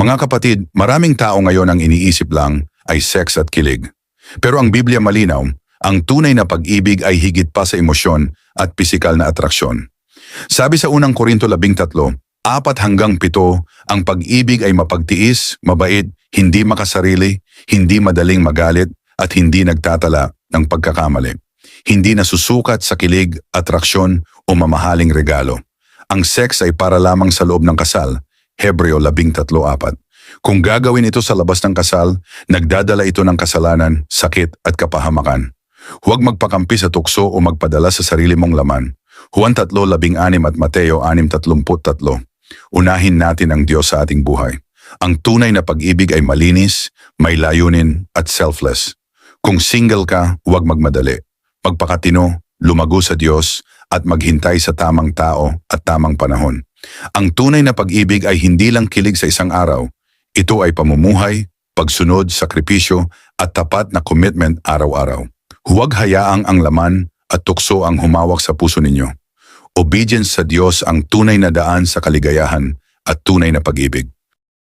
Mga kapatid, maraming tao ngayon ang iniisip lang ay sex at kilig. Pero ang Biblia malinaw, ang tunay na pag-ibig ay higit pa sa emosyon at pisikal na atraksyon. Sabi sa unang Korinto 13, 4-7, ang pag-ibig ay mapagtiis, mabait, hindi makasarili, hindi madaling magalit, at hindi nagtatala ng pagkakamali. Hindi nasusukat sa kilig, atraksyon o mamahaling regalo. Ang sex ay para lamang sa loob ng kasal, Hebreo 13:4. Kung gagawin ito sa labas ng kasal, nagdadala ito ng kasalanan, sakit at kapahamakan. Huwag magpakampi sa tukso o magpadala sa sarili mong laman. Juan 3:16 at Mateo 6:33. Unahin natin ang Diyos sa ating buhay. Ang tunay na pag-ibig ay malinis, may layunin at selfless. Kung single ka, huwag magmadali. Magpakatino, lumago sa Diyos at maghintay sa tamang tao at tamang panahon. Ang tunay na pag-ibig ay hindi lang kilig sa isang araw. Ito ay pamumuhay, pagsunod, sakripisyo at tapat na commitment araw-araw. Huwag hayaang ang laman at tukso ang humawak sa puso ninyo. Obedience sa Diyos ang tunay na daan sa kaligayahan at tunay na pag-ibig.